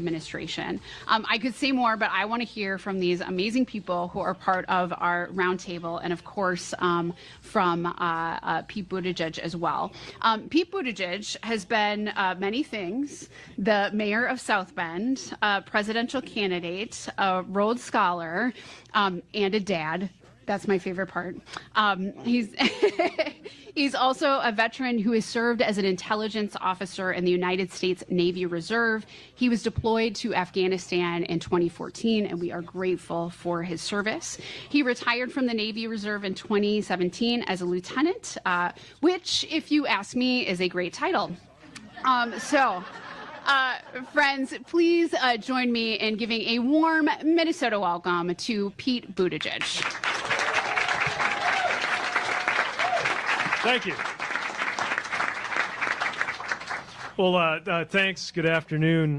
administration. I could say more, but I want to hear from these amazing people who are part of our roundtable, and of course from Pete Buttigieg as well. Pete Buttigieg has been many things: the mayor of South Bend, presidential candidate, a Rhodes Scholar, and a dad. That's my favorite part. He's he's also a veteran who has served as an intelligence officer in the United States Navy Reserve. He was deployed to Afghanistan in 2014, and we are grateful for his service. He retired from the Navy Reserve in 2017 as a lieutenant, which, if you ask me, is a great title. Friends, please join me in giving a warm Minnesota welcome to Pete Buttigieg. Thank you. Well, thanks. Good afternoon.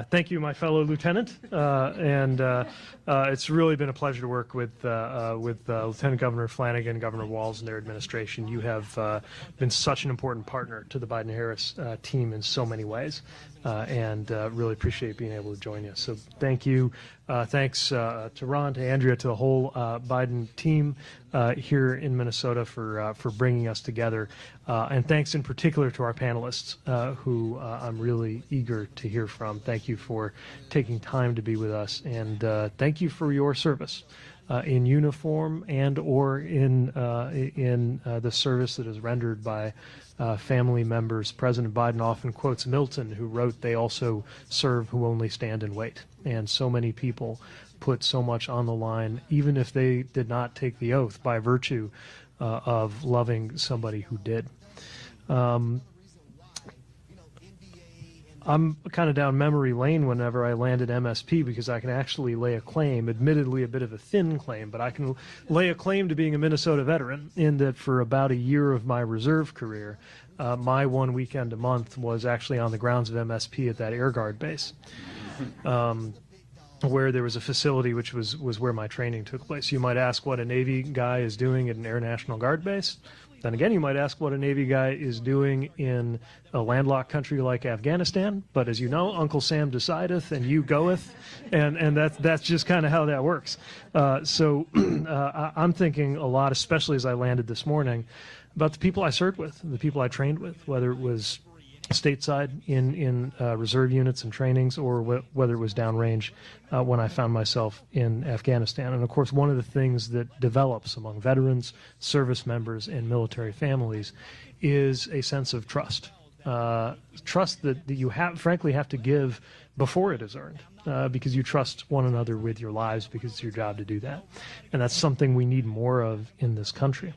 Thank you, my fellow lieutenant. It's really been a pleasure to work with Lieutenant Governor Flanagan, Governor Walz, and their administration. You have been such an important partner to the Biden-Harris team in so many ways, and really appreciate being able to join you. So thank you. Thanks to Ron, to Andrea, to the whole Biden team here in Minnesota for bringing us together. And thanks in particular to our panelists who I'm really eager to hear from. Thank you for taking time to be with us, and thank you for your service in uniform and or in the service that is rendered by family members. President Biden often quotes Milton, who wrote, "They also serve who only stand and wait." And so many people put so much on the line, even if they did not take the oath, by virtue of loving somebody who did. I'm kind of down memory lane whenever I landed MSP, because I can actually lay a claim, admittedly a bit of a thin claim, but I can lay a claim to being a Minnesota veteran, in that for about a year of my reserve career, my one weekend a month was actually on the grounds of MSP at that Air Guard base, where there was a facility which was where my training took place. You might ask what a Navy guy is doing at an Air National Guard base. Then again, you might ask what a Navy guy is doing in a landlocked country like Afghanistan. But as you know, Uncle Sam decideth and you goeth, and that's just kind of how that works. I'm thinking a lot, especially as I landed this morning, about the people I served with, the people I trained with, whether it was stateside in reserve units and trainings, or whether it was downrange when I found myself in Afghanistan. And of course, one of the things that develops among veterans, service members, and military families is a sense of trust. Trust that you frankly have to give before it is earned, because you trust one another with your lives, because it's your job to do that. And that's something we need more of in this country.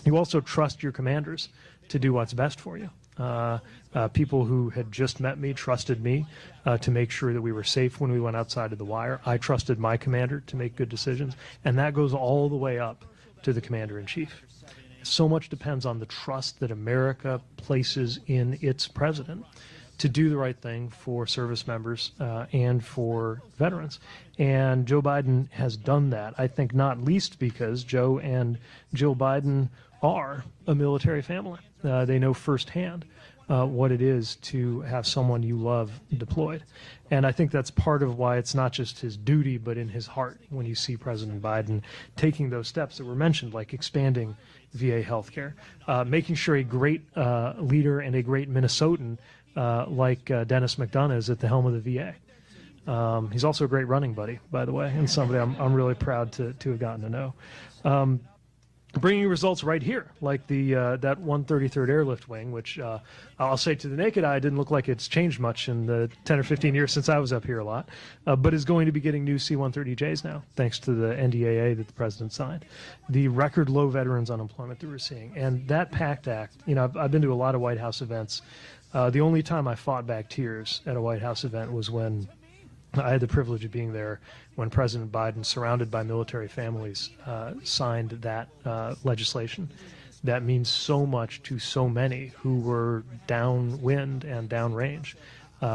You also trust your commanders to do what's best for you. People who had just met me trusted me to make sure that we were safe when we went outside of the wire. I trusted my commander to make good decisions, and that goes all the way up to the commander-in-chief. So much depends on the trust that America places in its president to do the right thing for service members and for veterans. And Joe Biden has done that, I think not least because Joe and Jill Biden are a military family. They know firsthand what it is to have someone you love deployed. And I think that's part of why it's not just his duty, but in his heart, when you see President Biden taking those steps that were mentioned, like expanding VA healthcare, making sure a great leader and a great Minnesotan like Dennis McDonough is at the helm of the VA. He's also a great running buddy, by the way, and somebody I'm really proud to have gotten to know. Bringing results right here, like that 133rd Airlift Wing, which I'll say to the naked eye didn't look like it's changed much in the 10 or 15 years since I was up here a lot, but is going to be getting new C-130Js now, thanks to the NDAA that the president signed. The record low veterans unemployment that we're seeing, and that PACT Act, I've been to a lot of White House events. The only time I fought back tears at a White House event was when I had the privilege of being there when President Biden, surrounded by military families, signed that legislation. That means so much to so many who were downwind and downrange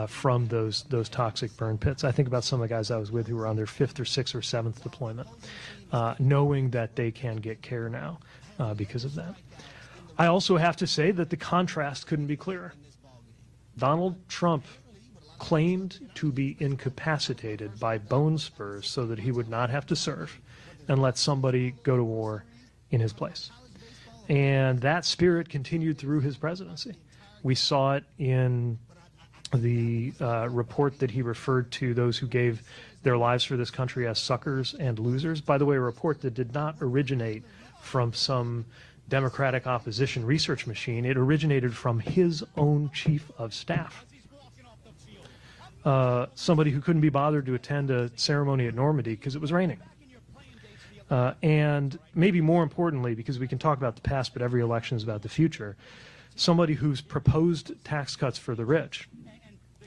from those toxic burn pits. I think about some of the guys I was with who were on their 5th or 6th or 7th deployment, knowing that they can get care now because of that. I also have to say that the contrast couldn't be clearer. Donald Trump claimed to be incapacitated by bone spurs so that he would not have to serve and let somebody go to war in his place. And that spirit continued through his presidency. We saw it in the report that he referred to those who gave their lives for this country as suckers and losers. By the way, a report that did not originate from some Democratic opposition research machine. It originated from his own chief of staff. Somebody who couldn't be bothered to attend a ceremony at Normandy because it was raining. And maybe more importantly, because we can talk about the past, but every election is about the future, somebody who's proposed tax cuts for the rich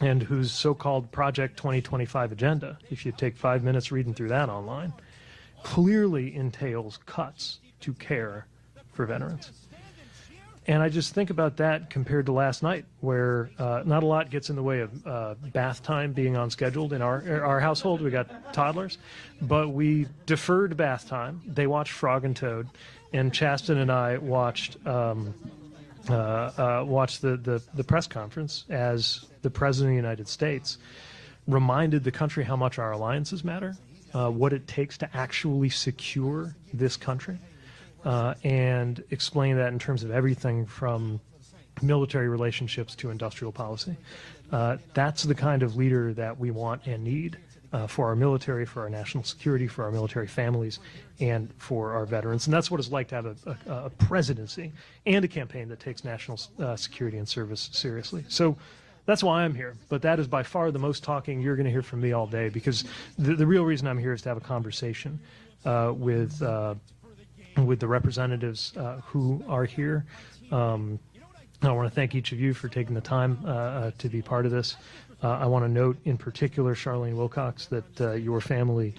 and whose so-called Project 2025 agenda, if you take 5 minutes reading through that online, clearly entails cuts to care for veterans. And I just think about that compared to last night, where not a lot gets in the way of bath time being on schedule in our household. We got toddlers, but we deferred bath time. They watched Frog and Toad, and Chasten and I watched the press conference as the President of the United States reminded the country how much our alliances matter, what it takes to actually secure this country. And explain that in terms of everything from military relationships to industrial policy. That's the kind of leader that we want and need for our military, for our national security, for our military families, and for our veterans. And that's what it's like to have a presidency and a campaign that takes national security and service seriously. So that's why I'm here. But that is by far the most talking you're going to hear from me all day, because the real reason I'm here is to have a conversation with the representatives who are here. I want to thank each of you for taking the time to be part of this. I want to note in particular, Charlene Wilcox, that your family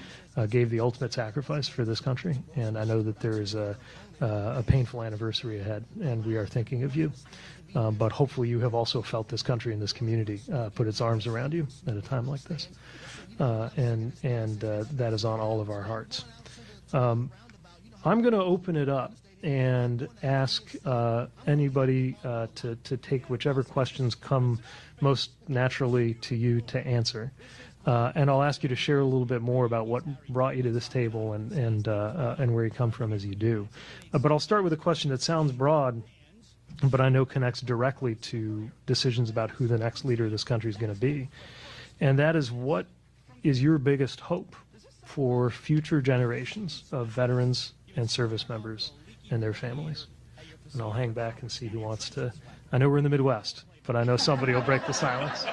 gave the ultimate sacrifice for this country, and I know that there is a painful anniversary ahead, and we are thinking of you. But hopefully you have also felt this country and this community put its arms around you at a time like this, and that is on all of our hearts. I'm going to open it up and ask anybody to take whichever questions come most naturally to you to answer. And I'll ask you to share a little bit more about what brought you to this table and where you come from as you do. But I'll start with a question that sounds broad, but I know connects directly to decisions about who the next leader of this country is going to be. And that is, what is your biggest hope for future generations of veterans and service members and their families? And I'll hang back and see who wants to. I know we're in the Midwest, but I know somebody will break the silence.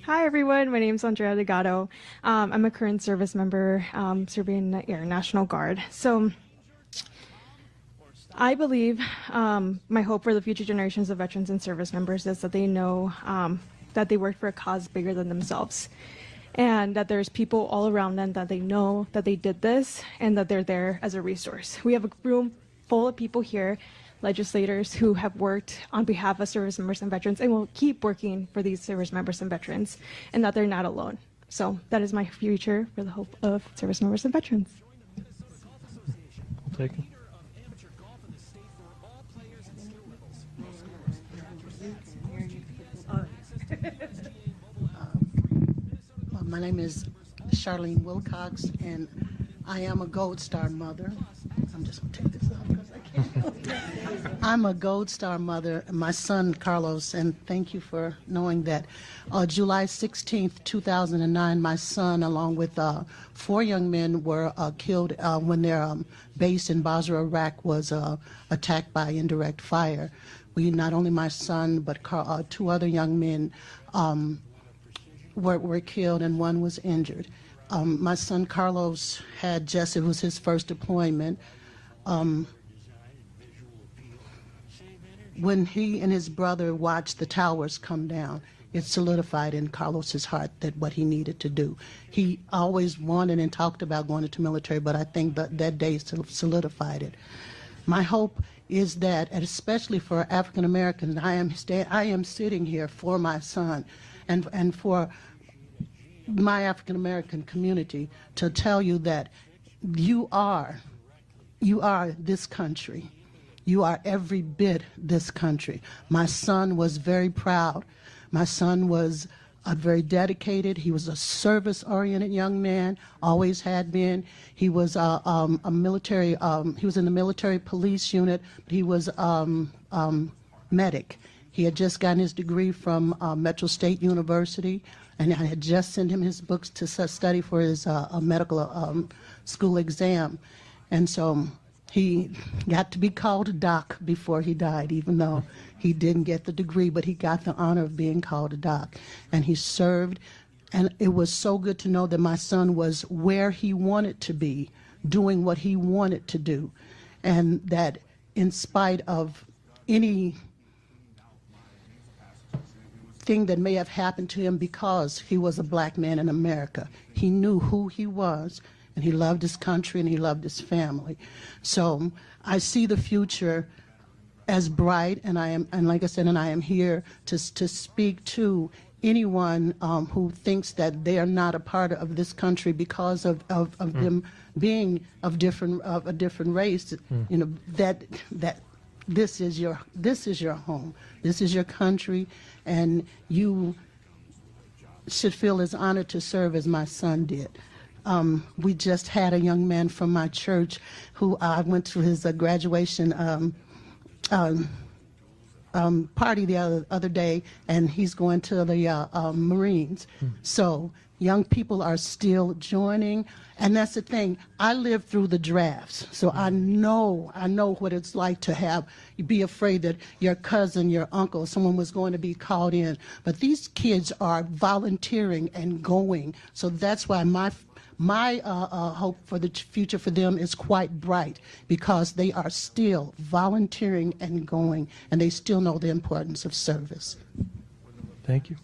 Hi everyone, my name is Andrea Delgado. I'm a current service member serving in the Air National Guard. So I believe my hope for the future generations of veterans and service members is that they know that they work for a cause bigger than themselves, and that there's people all around them that they know that they did this and that they're there as a resource. We have a room full of people here, legislators who have worked on behalf of service members and veterans and will keep working for these service members and veterans, and that they're not alone. So that is my future for the hope of service members and veterans. We'll take it. My name is Charlene Wilcox, and I am a Gold Star mother. I'm just going to take this off because I can't. I'm a Gold Star mother, my son Carlos, and thank you for knowing that. July 16th, 2009, my son, along with 4 young men, were killed when their base in Basra, Iraq, was attacked by indirect fire. Not only my son, but 2 other young men were killed, and 1 was injured. My son Carlos had it was his first deployment. When he and his brother watched the towers come down, it solidified in Carlos's heart that what he needed to do. He always wanted and talked about going into military, but I think that day solidified it. My hope is that, and especially for African Americans, I am sitting here for my son and for my African American community to tell you that you are you are this country. You are every bit this country. My son was very proud. My son was very dedicated. He was a service-oriented young man, always had been. He was a military, he was in the military police unit, but he was medic. He had just gotten his degree from Metro State University, and I had just sent him his books to study for his medical school exam. And so he got to be called a doc before he died, even though he didn't get the degree, but he got the honor of being called a doc. And he served, and it was so good to know that my son was where he wanted to be, doing what he wanted to do, and that in spite of any thing that may have happened to him because he was a black man in America, he knew who he was, and he loved his country and he loved his family. So I see the future as bright, and like I said, I am here to speak to anyone who thinks that they are not a part of this country because of them being of a different race. You know, that this is your home, this is your country, and you should feel as honored to serve as my son did. We just had a young man from my church who I went to his graduation party the other day, and he's going to the Marines. So young people are still joining, and that's the thing. I lived through the drafts, so I know what it's like to be afraid that your cousin, your uncle, someone was going to be called in. But these kids are volunteering and going, so that's why my hope for the future for them is quite bright, because they are still volunteering and going, and they still know the importance of service. Thank you.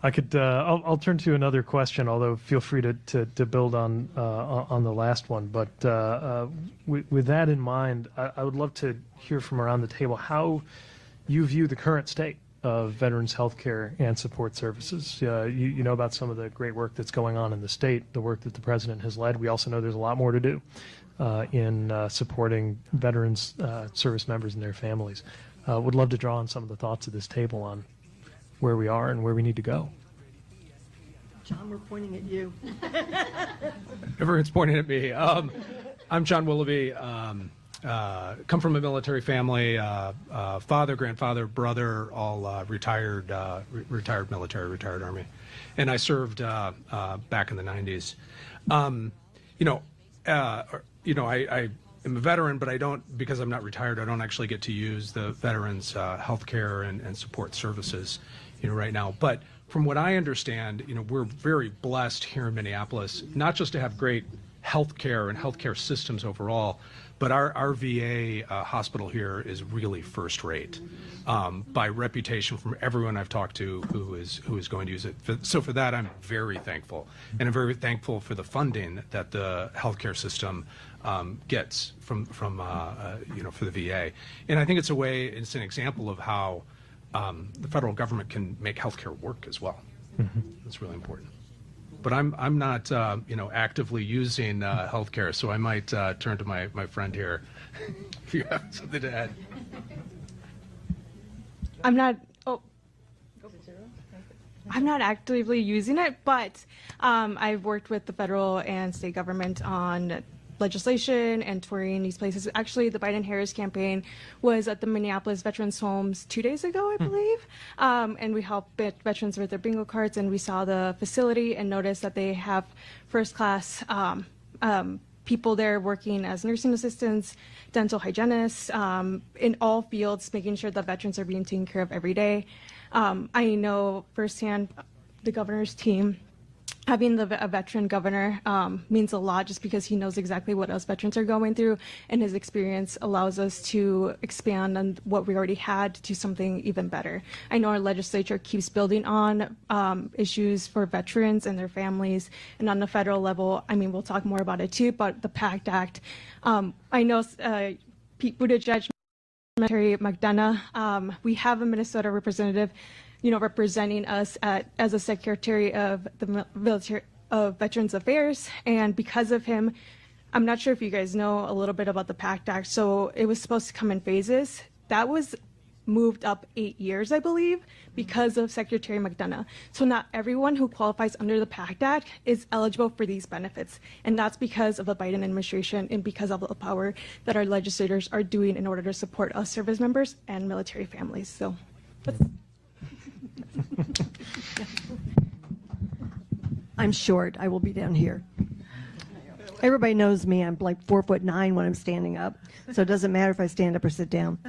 I'll turn to another question, although feel free to build on the last one. But with that in mind, I would love to hear from around the table how you view the current state of veterans health care and support services. You know about some of the great work that's going on in the state, the work that the president has led. We also know there's a lot more to do in supporting veterans, service members and their families. Would love to draw on some of the thoughts of this table on where we are and where we need to go. John, we're pointing at you. Everyone's pointing at me. I'm John Willoughby. Come from a military family. Father, grandfather, brother, all retired military, retired Army, and I served back in the 90s. I am a veteran, but I don't, because I'm not retired, I don't actually get to use the veterans health care and support services, right now. But from what I understand, we're very blessed here in Minneapolis, not just to have great health care and healthcare systems overall, but our VA hospital here is really first rate by reputation from everyone I've talked to who is going to use it. So for that, I'm very thankful, and I'm very thankful for the funding that the healthcare system gets from for the VA. And I think it's an example of how the federal government can make healthcare work as well. That's really important. But I'm not actively using healthcare, so I might turn to my friend here if you have something to add. I'm not actively using it, but I've worked with the federal and state government on legislation and touring these places. Actually, the Biden-Harris campaign was at the Minneapolis Veterans Homes 2 days ago, I believe, and we helped veterans with their bingo cards, and we saw the facility and noticed that they have first-class people there working as nursing assistants, dental hygienists, in all fields, making sure that veterans are being taken care of every day. I know firsthand the governor's team. Having a veteran governor means a lot, just because he knows exactly what us veterans are going through, and his experience allows us to expand on what we already had to something even better. I know our legislature keeps building on issues for veterans and their families, and on the federal level, we'll talk more about it too, but the PACT Act, I know Pete Buttigieg Secretary McDonough. We have a Minnesota representative, representing us as a Secretary of the Military of Veterans Affairs, and because of him, I'm not sure if you guys know a little bit about the PACT Act. So it was supposed to come in phases. That was moved up 8 years, I believe, because of Secretary McDonough. So not everyone who qualifies under the PACT Act is eligible for these benefits. And that's because of the Biden administration and because of the power that our legislators are doing in order to support us service members and military families. So I'm short. I will be down here. Everybody knows me. I'm like 4'9" when I'm standing up, so it doesn't matter if I stand up or sit down.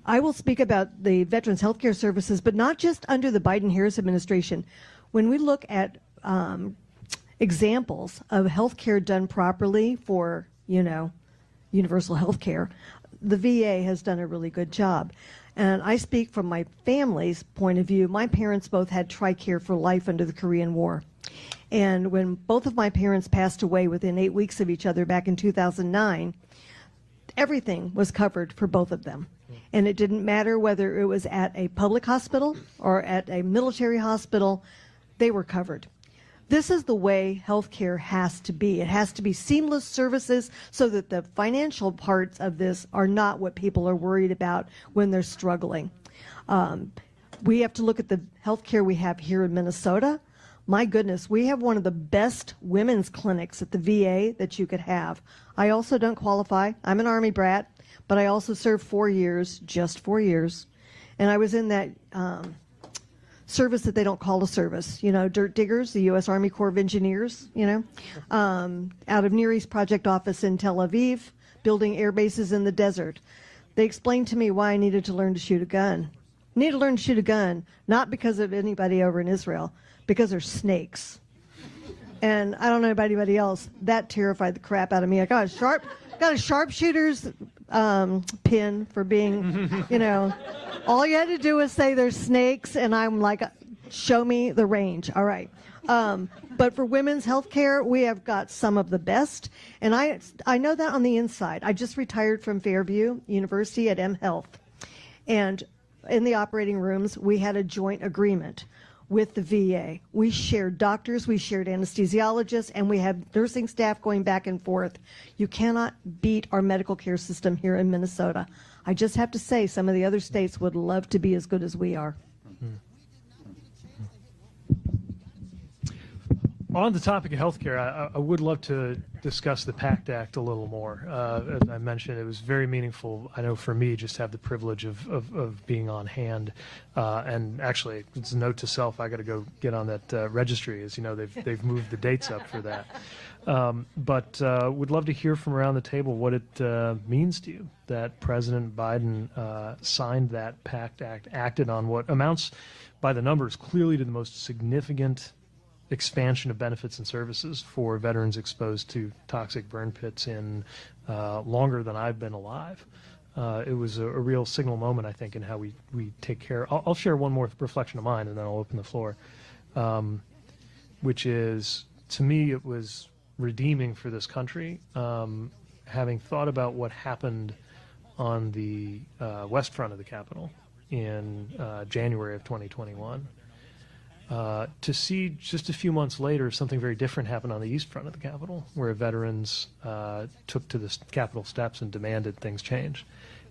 I will speak about the Veterans Healthcare Services, but not just under the Biden-Harris administration. When we look at examples of healthcare done properly for, universal healthcare, the VA has done a really good job. And I speak from my family's point of view. My parents both had TRICARE for life under the Korean War. And when both of my parents passed away within 8 weeks of each other back in 2009, everything was covered for both of them. And it didn't matter whether it was at a public hospital or at a military hospital, they were covered. This is the way healthcare has to be. It has to be seamless services so that the financial parts of this are not what people are worried about when they're struggling. We have to look at the healthcare we have here in Minnesota. My goodness, we have one of the best women's clinics at the VA that you could have. I also don't qualify. I'm an Army brat, but I also served 4 years, just 4 years. And I was in that service that they don't call a service, dirt diggers, the U.S. Army Corps of Engineers, out of Near East Project Office in Tel Aviv, building air bases in the desert. They explained to me why I needed to learn to shoot a gun. I need to learn to shoot a gun, not because of anybody over in Israel, because they're snakes. And I don't know about anybody else. That terrified the crap out of me. I got a sharpshooter's pin for being, all you had to do was say there's snakes, and I'm like, show me the range. All right. But for women's health care, we have got some of the best. And I know that on the inside. I just retired from Fairview University at M Health. And in the operating rooms, we had a joint agreement with the VA. We shared doctors, we shared anesthesiologists, and we have nursing staff going back and forth. You cannot beat our medical care system here in Minnesota. I just have to say, some of the other states would love to be as good as we are. On the topic of healthcare, I would love to discuss the PACT Act a little more. As I mentioned, it was very meaningful, I know for me, just to have the privilege of being on hand. And actually, it's a note to self, I got to go get on that registry. As you know, they've moved the dates up for that. But would love to hear from around the table what it means to you that President Biden signed that PACT Act, acted on what amounts by the numbers clearly to the most significant expansion of benefits and services for veterans exposed to toxic burn pits in longer than I've been alive. It was a real signal moment, I think, in how we take care. I'll share one more reflection of mine, and then I'll open the floor, which is, to me, it was redeeming for this country, having thought about what happened on the west front of the Capitol in January of 2021. To see just a few months later something very different happen on the east front of the Capitol, where veterans took to the Capitol steps and demanded things change.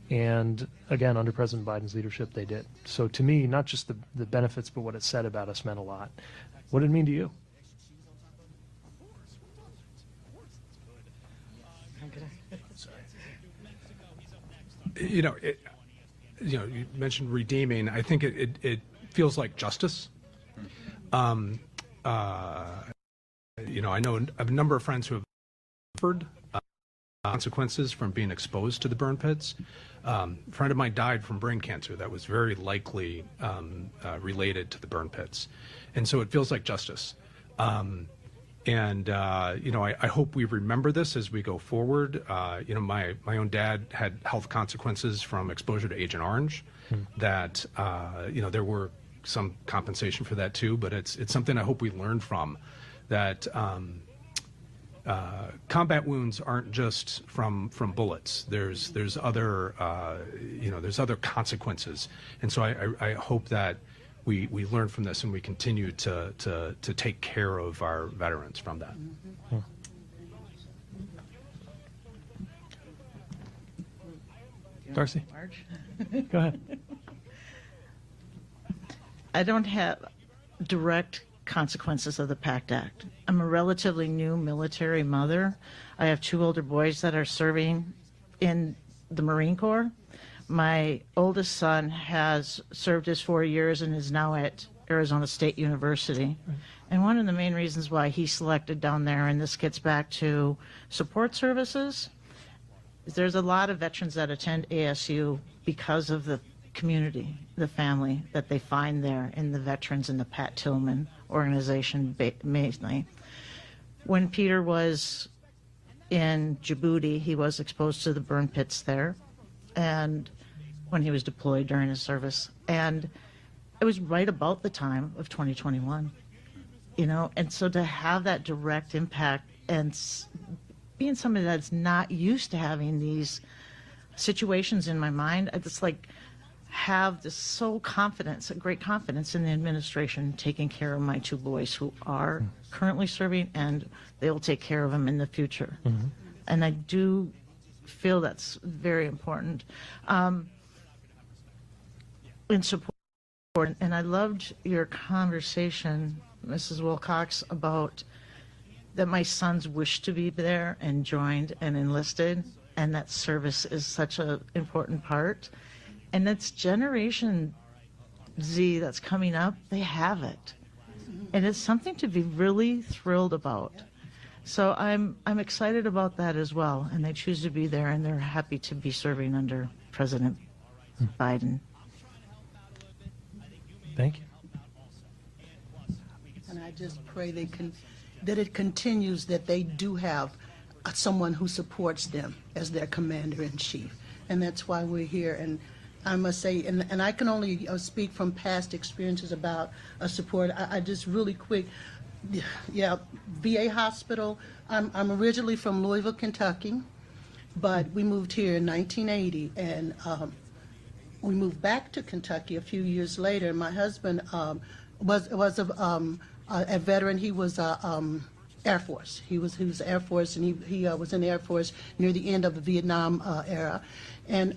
And again, under President Biden's leadership, they did. So to me, not just the benefits, but what it said about us meant a lot. What did it mean to you? You mentioned redeeming. I think it feels like justice. I know a number of friends who have suffered consequences from being exposed to the burn pits. A friend of mine died from brain cancer that was very likely related to the burn pits. And so it feels like justice. I hope we remember this as we go forward. My own dad had health consequences from exposure to Agent Orange that, there were some compensation for that too, but it's something I hope we learn from, that combat wounds aren't just from bullets. There's other there's other consequences, and so I hope that we learn from this and we continue to take care of our veterans from that. Mm-hmm. Darcy, go ahead. I don't have direct consequences of the PACT Act. I'm a relatively new military mother. I have 2 older boys that are serving in the Marine Corps. My oldest son has served his 4 years and is now at Arizona State University. Right. And one of the main reasons why he selected down there, and this gets back to support services, is there's a lot of veterans that attend ASU because of the community, the family that they find there in the veterans and the Pat Tillman organization mainly. When Peter was in Djibouti, he was exposed to the burn pits there, and when he was deployed during his service. And it was right about the time of 2021, and so to have that direct impact and being somebody that's not used to having these situations in my mind, I just have this a great confidence in the administration taking care of my 2 boys who are currently serving, and they will take care of them in the future. Mm-hmm. And I do feel that's very important. In support, and I loved your conversation, Mrs. Wilcox, about that my sons wish to be there and joined and enlisted, and that service is such an important part. And that's Generation Z that's coming up, they have it. And it's something to be really thrilled about. So I'm excited about that as well, and they choose to be there, and they're happy to be serving under President Biden. Thank you. And I just pray that it continues, that they do have someone who supports them as their commander-in-chief. And that's why we're here. And I must say, and I can only speak from past experiences about support. I just really quick, VA hospital. I'm originally from Louisville, Kentucky, but we moved here in 1980, and we moved back to Kentucky a few years later. My husband was a veteran. He was Air Force. He was Air Force, and he was in the Air Force near the end of the Vietnam era. And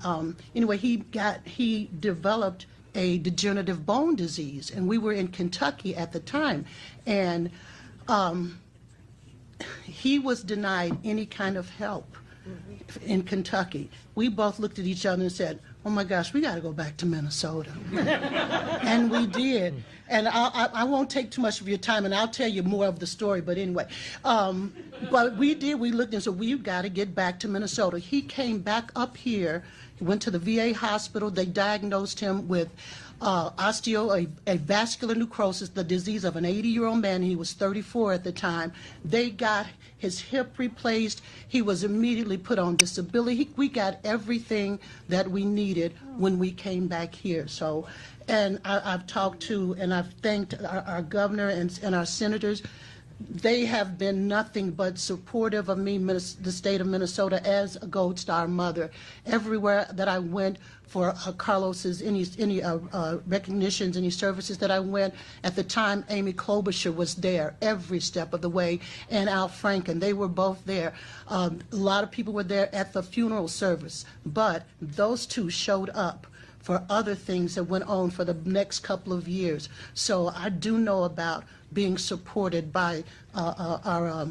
anyway, he developed a degenerative bone disease, and we were in Kentucky at the time, and he was denied any kind of help in Kentucky. We both looked at each other and said, "Oh my gosh, we got to go back to Minnesota." And we did. And I won't take too much of your time, and I'll tell you more of the story, but anyway. But we did. We looked and said, we've got to get back to Minnesota. He came back up here. He went to the VA hospital. They diagnosed him with a vascular necrosis, the disease of an 80-year-old man. He was 34 at the time. They got his hip replaced. He was immediately put on disability. We got everything that we needed when we came back here. So, and I've talked to, and I've thanked our governor and our senators. They have been nothing but supportive of me, the state of Minnesota, as a Gold Star mother. Everywhere that I went for Carlos's any recognitions, any services that I went, at the time Amy Klobuchar was there every step of the way, and Al Franken. They were both there. A lot of people were there at the funeral service, but those two showed up for other things that went on for the next couple of years. So I do know about being supported by our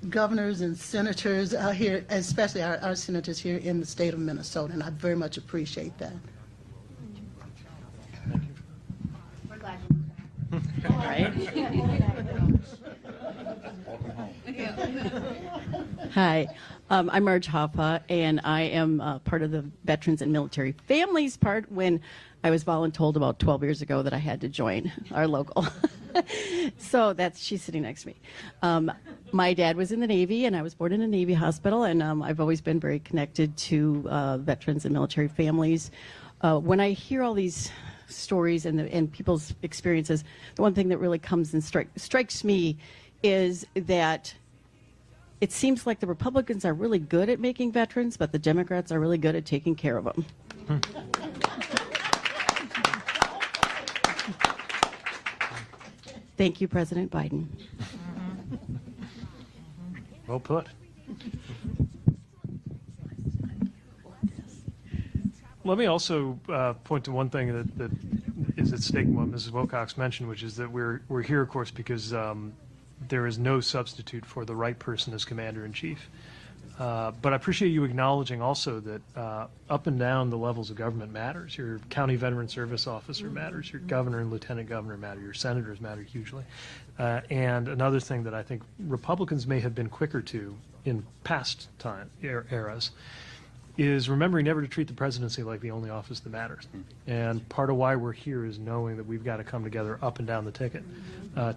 governors and senators here, especially our senators here in the state of Minnesota, and I very much appreciate that. We're glad All right. Hi, I'm Marge Hoffa, and I am part of the Veterans and Military Families part when I was voluntold about 12 years ago that I had to join our local. So she's sitting next to me. My dad was in the Navy, and I was born in a Navy hospital, and I've always been very connected to veterans and military families. When I hear all these stories and people's experiences, the one thing that really comes and strikes me is that it seems like the Republicans are really good at making veterans, but the Democrats are really good at taking care of them. Thank you, President Biden. Well put. Let me also point to one thing that is at stake in what Mrs. Wilcox mentioned, which is that we're here, of course, because there is no substitute for the right person as commander-in-chief. But I appreciate you acknowledging also that up and down the levels of government matters. Your county veteran service officer matters. Your governor and lieutenant governor matter. Your senators matter hugely. And another thing that I think Republicans may have been quicker to in past eras is remembering never to treat the presidency like the only office that matters. And part of why we're here is knowing that we've got to come together up and down the ticket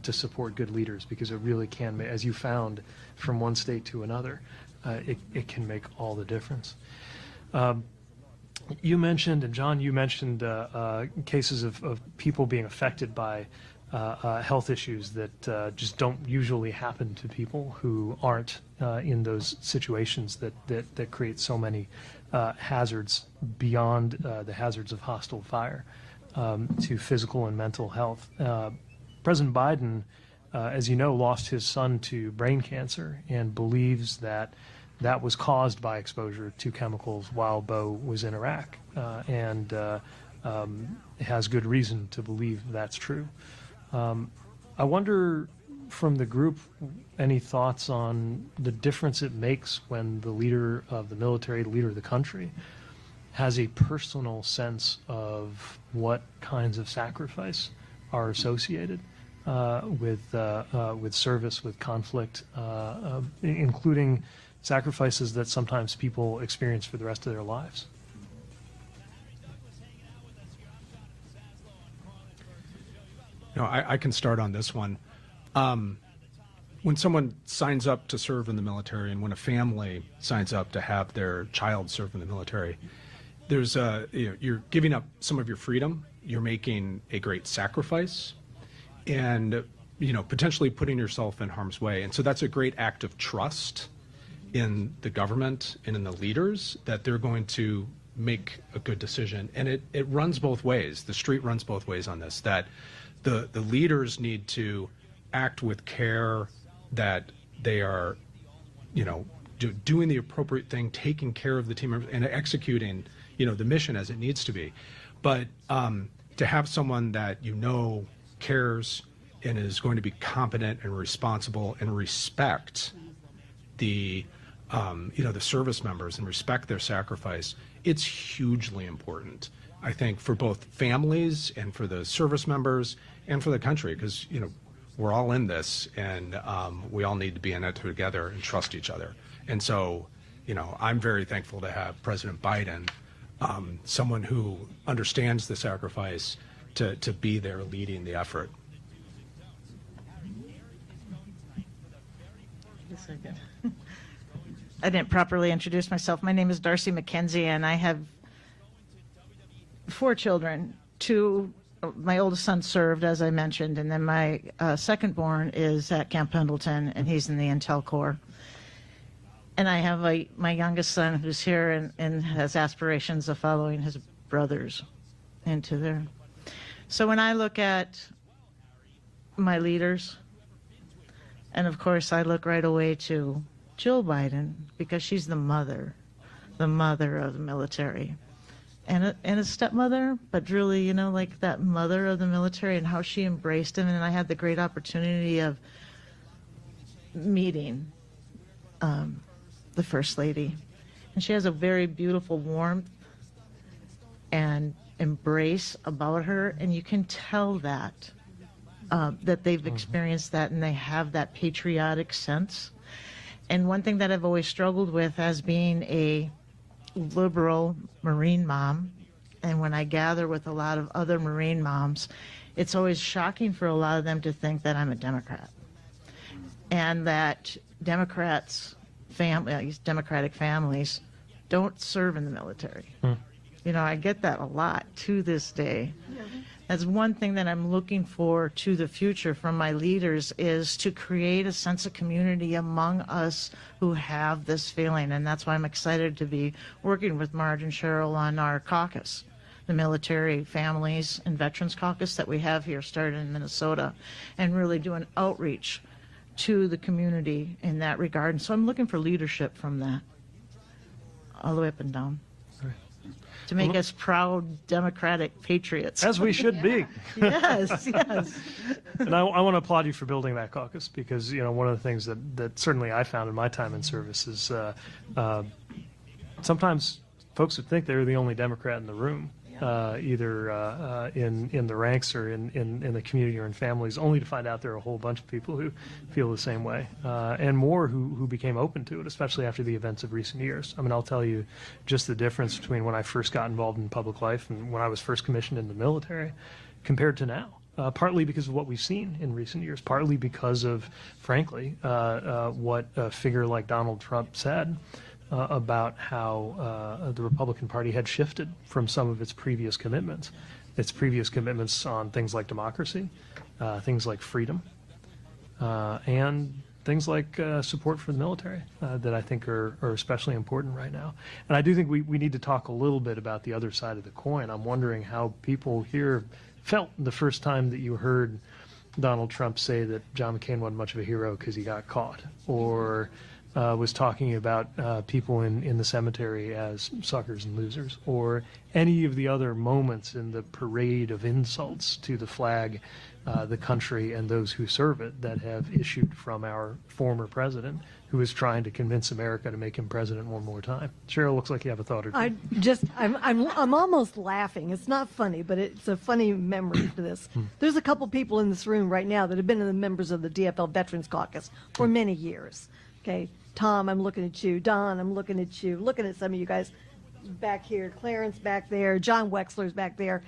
to support good leaders, because it really can, as you found from one state to another, it can make all the difference. You mentioned, and John, you mentioned cases of people being affected by health issues that just don't usually happen to people who aren't in those situations that create so many hazards beyond the hazards of hostile fire to physical and mental health. President Biden, as you know, lost his son to brain cancer and believes that that was caused by exposure to chemicals while Bo was in Iraq, and has good reason to believe that's true. I wonder, from the group, any thoughts on the difference it makes when the leader of the military, the leader of the country, has a personal sense of what kinds of sacrifice are associated with service, with conflict, including sacrifices that sometimes people experience for the rest of their lives. No, I can start on this one. When someone signs up to serve in the military, and when a family signs up to have their child serve in the military, there's you're giving up some of your freedom. You're making a great sacrifice, and potentially putting yourself in harm's way. And so that's a great act of trust in the government and in the leaders that they're going to make a good decision. And it runs both ways. The street runs both ways on this. That the leaders need to act with care, that they are, doing the appropriate thing, taking care of the team members, and executing, the mission as it needs to be. But to have someone that cares and is going to be competent and responsible and respect the service members and respect their sacrifice, it's hugely important, I think, for both families and for the service members and for the country, because we're all in this, and we all need to be in it together and trust each other. And so, I'm very thankful to have President Biden, someone who understands the sacrifice, to be there leading the effort. I didn't properly introduce myself. My name is Darcy McKenzie, and I have 4 children. My oldest son served, as I mentioned, and then my second born is at Camp Pendleton, and he's in the Intel Corps. And I have my youngest son who's here and has aspirations of following his brothers into there. So when I look at my leaders, and of course I look right away to Jill Biden, because she's the mother of the military. And a stepmother, but really, like that mother of the military, and how she embraced him. And I had the great opportunity of meeting the First Lady. And she has a very beautiful warmth and embrace about her. And you can tell that they've experienced that, and they have that patriotic sense. And one thing that I've always struggled with as being a liberal Marine mom, and when I gather with a lot of other Marine moms, it's always shocking for a lot of them to think that I'm a Democrat, and that Democratic families don't serve in the military. I get that a lot to this day. That's one thing that I'm looking for to the future from my leaders, is to create a sense of community among us who have this feeling. And that's why I'm excited to be working with Marge and Cheryl on our caucus, the Military Families and Veterans Caucus that we have here, started in Minnesota, and really do an outreach to the community in that regard. And so I'm looking for leadership from that, all the way up and down, to make us proud Democratic patriots. As we should be. Yes, yes. And I want to applaud you for building that caucus, because one of the things that certainly I found in my time in service is sometimes folks would think they're the only Democrat in the room, either in the ranks or in the community or in families, only to find out there are a whole bunch of people who feel the same way, and more who became open to it, especially after the events of recent years. I mean, I'll tell you just the difference between when I first got involved in public life and when I was first commissioned in the military compared to now. Partly because of what we've seen in recent years, partly because of, frankly, what a figure like Donald Trump said about how the Republican Party had shifted from some of its previous commitments on things like democracy, things like freedom, and things like support for the military that I think are especially important right now. And I do think we need to talk a little bit about the other side of the coin. I'm wondering how people here felt the first time that you heard Donald Trump say that John McCain wasn't much of a hero because he got caught, or was talking about people in the cemetery as suckers and losers, or any of the other moments in the parade of insults to the flag, the country, and those who serve it that have issued from our former president, who is trying to convince America to make him president one more time. Cheryl, looks like you have a thought or two. I'm almost laughing. It's not funny, but it's a funny memory for this. There's a couple people in this room right now that have been the members of the DFL Veterans Caucus for many years. Okay, Tom, I'm looking at you. Don, I'm looking at you. Looking at some of you guys back here. Clarence back there. John Wexler's back there.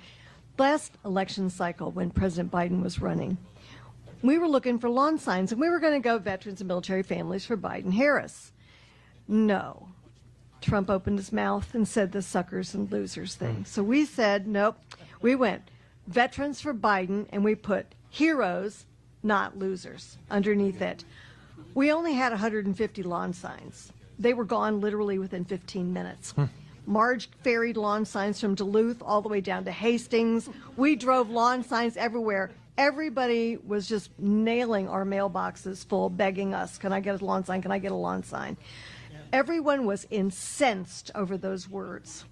Last election cycle, when President Biden was running, we were looking for lawn signs, and we were going to go veterans and military families for Biden-Harris. No. Trump opened his mouth and said the suckers and losers thing. So we said, nope. We went veterans for Biden, and we put heroes, not losers, underneath it. We only had 150 lawn signs. They were gone literally within 15 minutes. Marge ferried lawn signs from Duluth all the way down to Hastings. We drove lawn signs everywhere. Everybody was just nailing our mailboxes full, begging us, can I get a lawn sign? Can I get a lawn sign? Everyone was incensed over those words,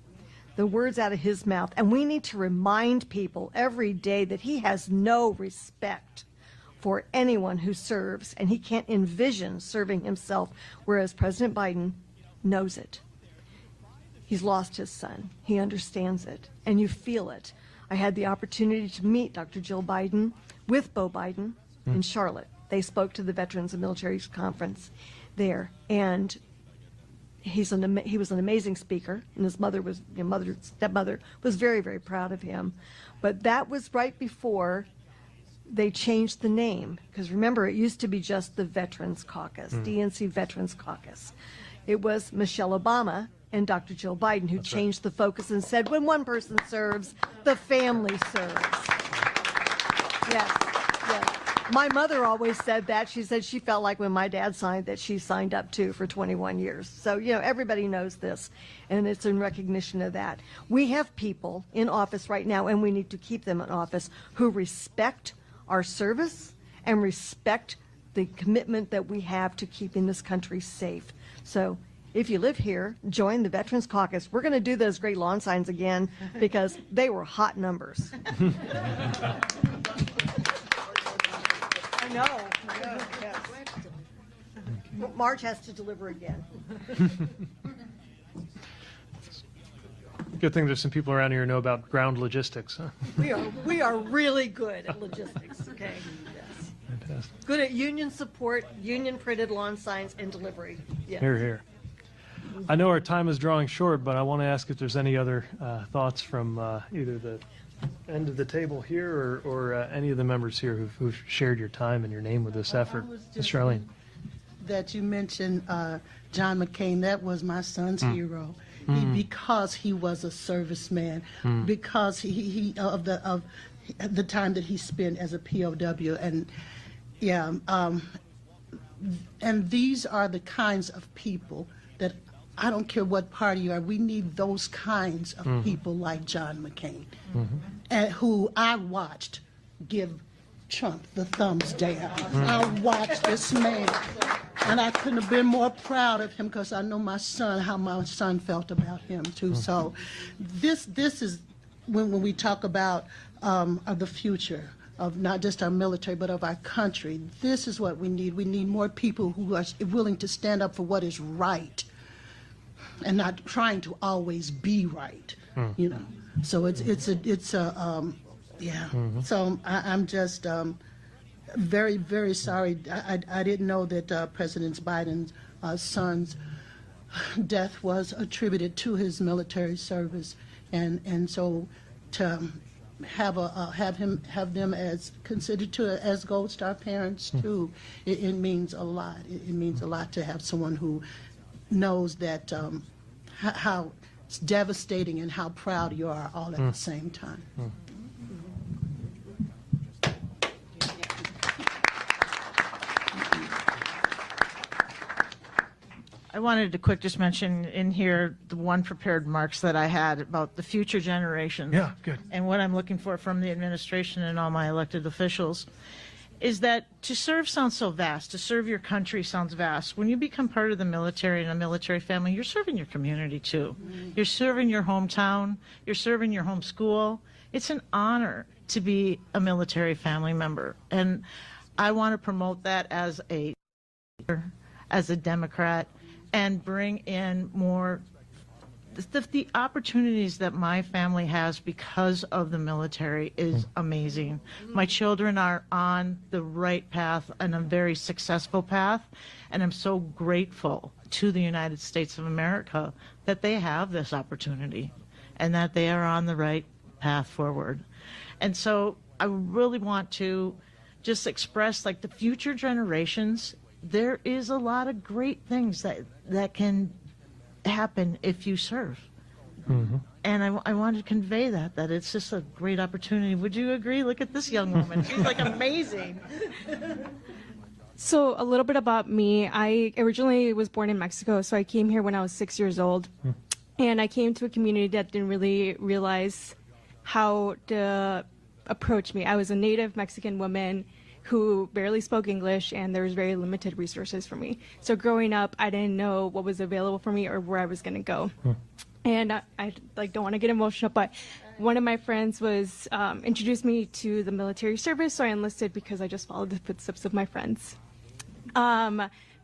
the words out of his mouth. And we need to remind people every day that he has no respect for anyone who serves, and he can't envision serving himself, whereas President Biden knows it. He's lost his son. He understands it, and you feel it. I had the opportunity to meet Dr. Jill Biden with Beau Biden in Charlotte. They spoke to the Veterans and Military Conference there, and he was an amazing speaker, and his stepmother was very, very proud of him. But that was right before they changed the name, because remember, it used to be just the Veterans Caucus, DNC Veterans Caucus. It was Michelle Obama and Dr. Jill Biden who changed the focus and said, when one person serves, the family serves. Yes, yes. My mother always said that. She said she felt like when my dad signed that she signed up too for 21 years. So, everybody knows this, and it's in recognition of that. We have people in office right now, and we need to keep them in office, who respect our service and respect the commitment that we have to keeping this country safe. So if you live here, join the Veterans Caucus. We're going to do those great lawn signs again because they were hot numbers. I know. Yes. Marge has to deliver again. Good thing there's some people around here who know about ground logistics. Huh? We are really good at logistics. Okay. Yes. Fantastic. Good at union support, union printed lawn signs, and delivery. Yes. Here, here. I know our time is drawing short, but I want to ask if there's any other thoughts from either the end of the table here or any of the members here who've shared your time and your name with this effort. Ms. Charlene. That you mentioned John McCain, that was my son's hero. Because he was a serviceman, because he the time that he spent as a POW, and yeah, and these are the kinds of people that I don't care what party you are. We need those kinds of people like John McCain, and who I watched give Trump the thumbs down. I watched this man, and I couldn't have been more proud of him because I know how my son felt about him too. So, this is when we talk about of the future of not just our military but of our country. This is what we need. We need more people who are willing to stand up for what is right, and not trying to always be right. You know. So it's a yeah. So I'm just very, very sorry. I didn't know that President Biden's son's death was attributed to his military service, and so to have them as considered as Gold Star parents too, it means a lot. It means a lot to have someone who knows that how it's devastating and how proud you are all at the same time. I wanted to just mention in here the one prepared remarks that I had about the future generations. Yeah, good. And what I'm looking for from the administration and all my elected officials is that to serve sounds so vast. To serve your country sounds vast. When you become part of the military and a military family, you're serving your community too. You're serving your hometown. You're serving your home school. It's an honor to be a military family member. And I want to promote that as a Democrat, and bring in more the opportunities that my family has because of the military is amazing. My children are on the right path and a very successful path, and I'm so grateful to the United States of America that they have this opportunity and that they are on the right path forward. And so I really want to just express, like, the future generations, there is a lot of great things that can happen if you serve. And I wanted to convey that it's just a great opportunity. Would you agree? Look at this young woman. She's like amazing. So a little bit about me. I originally was born in Mexico, so I came here when I was 6 years old. And I came to a community that didn't really realize how to approach me. I was a native Mexican woman who barely spoke English, and there was very limited resources for me. So growing up, I didn't know what was available for me or where I was going to go. And I don't want to get emotional, but one of my friends was introduced me to the military service, so I enlisted because I just followed the footsteps of my friends.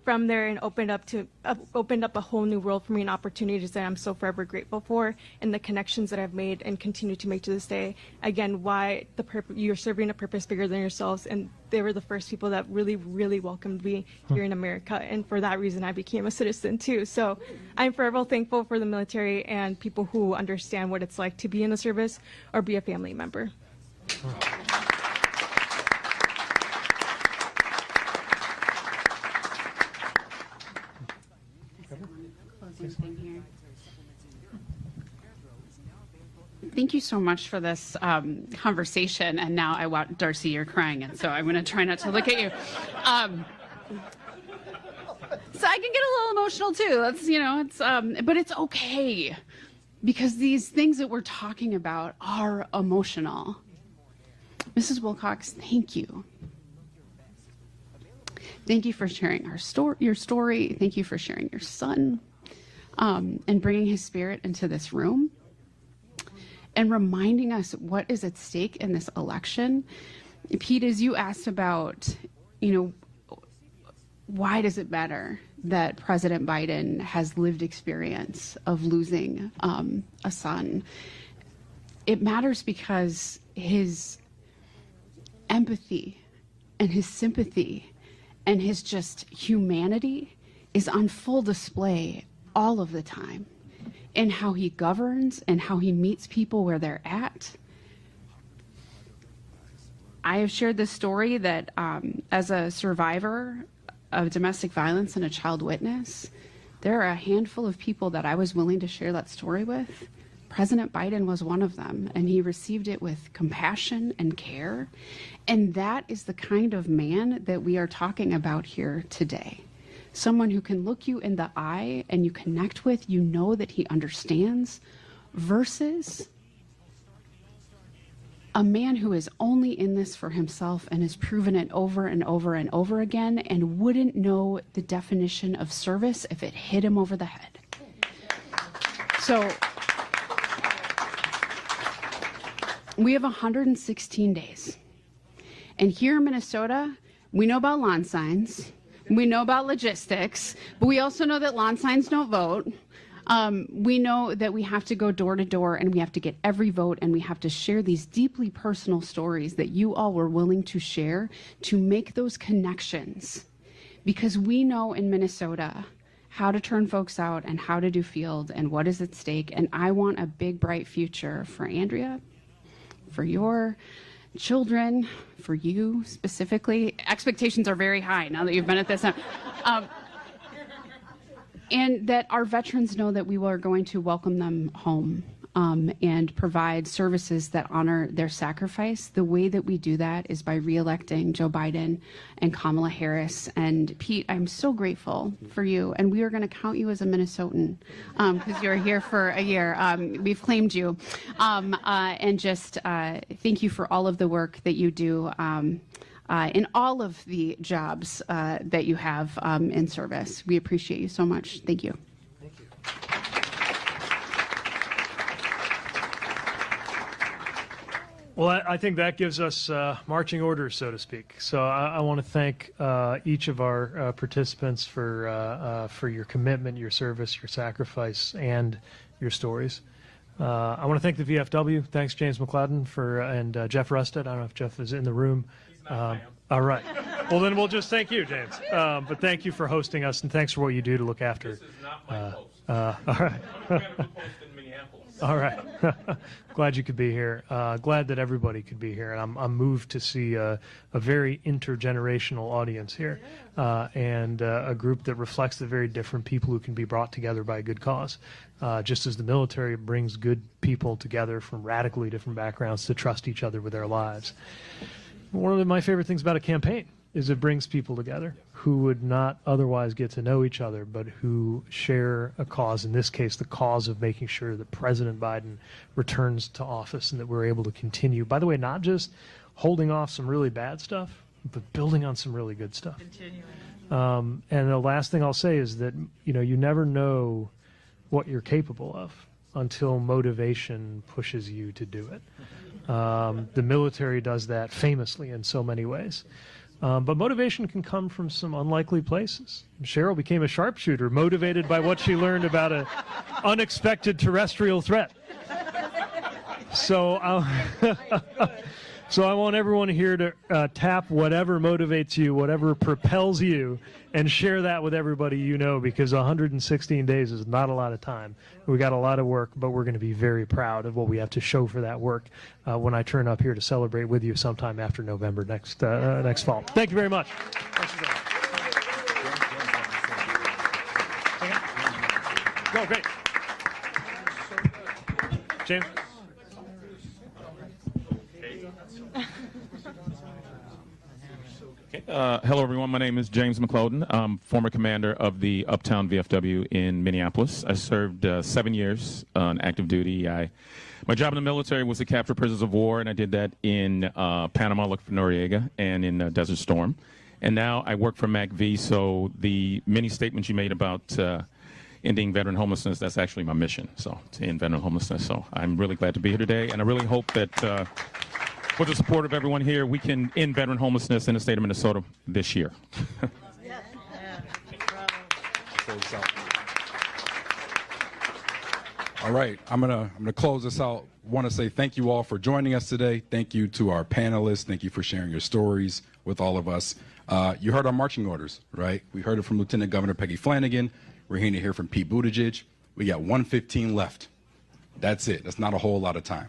From there, and opened up a whole new world for me, and opportunities that I'm so forever grateful for, and the connections that I've made and continue to make to this day. Again, why you're serving a purpose bigger than yourselves, and they were the first people that really, really welcomed me here in America, and for that reason, I became a citizen too. So I'm forever thankful for the military and people who understand what it's like to be in the service or be a family member. Thank you so much for this conversation. And now I want, Darcy, you're crying, and so I'm going to try not to look at you. So I can get a little emotional too. That's, but it's okay, because these things that we're talking about are emotional. Mrs. Wilcox, thank you. Thank you for sharing your story. Thank you for sharing your son, and bringing his spirit into this room, and reminding us what is at stake in this election. Pete, as you asked about, why does it matter that President Biden has lived experience of losing a son? It matters because his empathy and his sympathy and his just humanity is on full display all of the time, in how he governs and how he meets people where they're at. I have shared this story that as a survivor of domestic violence and a child witness, there are a handful of people that I was willing to share that story with, President Biden was one of them, and he received it with compassion and care. And that is the kind of man that we are talking about here today. Someone who can look you in the eye and you connect with, you know that he understands, versus a man who is only in this for himself and has proven it over and over and over again and wouldn't know the definition of service if it hit him over the head. So we have 116 days. And here in Minnesota, we know about lawn signs, we know about logistics, but we also know that lawn signs don't vote. We know that we have to go door to door and we have to get every vote, and we have to share these deeply personal stories that you all were willing to share to make those connections. Because we know in Minnesota how to turn folks out and how to do field and what is at stake. And I want a big, bright future for Andrea, for your children, for you specifically. Expectations are very high now that you've been at this. And that our veterans know that we are going to welcome them home and provide services that honor their sacrifice. The way that we do that is by re-electing Joe Biden and Kamala Harris. And Pete, I'm so grateful for you. And we are going to count you as a Minnesotan because you're here for a year. We've claimed you. And just thank you for all of the work that you do in all of the jobs that you have in service. We appreciate you so much. Thank you. Thank you. Well, I think that gives us marching orders, so to speak. So I want to thank each of our participants for your commitment, your service, your sacrifice, and your stories. I want to thank the VFW. Thanks, James McLeod, and Jeff Rusted. I don't know if Jeff is in the room. All right. Well, then we'll just thank you, James. But thank you for hosting us, and thanks for what you do to look after. This is not my post. All right. I'm kind of a post in Minneapolis. All right. Glad you could be here. Glad that everybody could be here. And I'm moved to see a very intergenerational audience here and a group that reflects the very different people who can be brought together by a good cause. Just as the military brings good people together from radically different backgrounds to trust each other with their lives. One of my favorite things about a campaign is it brings people together who would not otherwise get to know each other, but who share a cause, in this case, the cause of making sure that President Biden returns to office and that we're able to continue, by the way, not just holding off some really bad stuff, but building on some really good stuff. Continuing. And the last thing I'll say is that, you never know what you're capable of until motivation pushes you to do it. The military does that famously in so many ways. But motivation can come from some unlikely places. Cheryl became a sharpshooter, motivated by what she learned about an unexpected terrestrial threat. So I want everyone here to tap whatever motivates you, whatever propels you, and share that with everybody you know, because 116 days is not a lot of time. We got a lot of work, but we're going to be very proud of what we have to show for that work when I turn up here to celebrate with you sometime after November next fall. Thank you very much. Go, great. James? Hello, everyone. My name is James McLeod. I'm former commander of the Uptown VFW in Minneapolis. I served 7 years on active duty. My job in the military was to capture prisoners of war, and I did that in Panama, looking for Noriega, and in Desert Storm. And now I work for MACV, so the many statements you made about ending veteran homelessness, that's actually my mission, so to end veteran homelessness. So I'm really glad to be here today, and I really hope that with the support of everyone here, we can end veteran homelessness in the state of Minnesota this year. All right, I'm gonna close this out. Want to say thank you all for joining us today. Thank you to our panelists. Thank you for sharing your stories with all of us. You heard our marching orders, right? We heard it from Lieutenant Governor Peggy Flanagan. We're here to hear from Pete Buttigieg. We got 115 left. That's it. That's not a whole lot of time.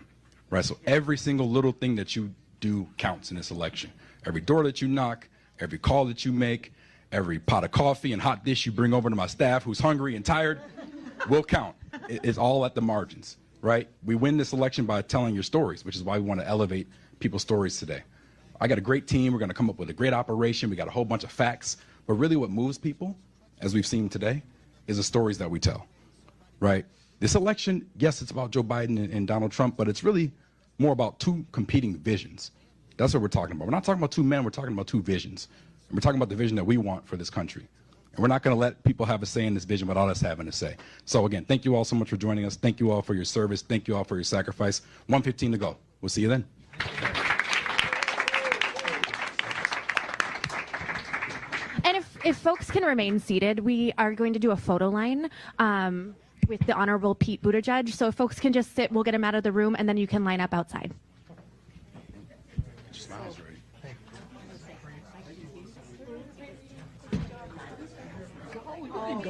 Right, so every single little thing that you do counts in this election. Every door that you knock, every call that you make, every pot of coffee and hot dish you bring over to my staff who's hungry and tired will count. It's all at the margins, right? We win this election by telling your stories, which is why we want to elevate people's stories today. I got a great team. We're going to come up with a great operation. We got a whole bunch of facts. But really what moves people, as we've seen today, is the stories that we tell, right? This election, yes, it's about Joe Biden and Donald Trump, but it's really more about two competing visions. That's what we're talking about. We're not talking about two men. We're talking about two visions. And we're talking about the vision that we want for this country. And we're not going to let people have a say in this vision without us having a say. So again, thank you all so much for joining us. Thank you all for your service. Thank you all for your sacrifice. 1:15 to go. We'll see you then. And if folks can remain seated, we are going to do a photo line with the Honorable Pete Buttigieg. So if folks can just sit, we'll get him out of the room, and then you can line up outside.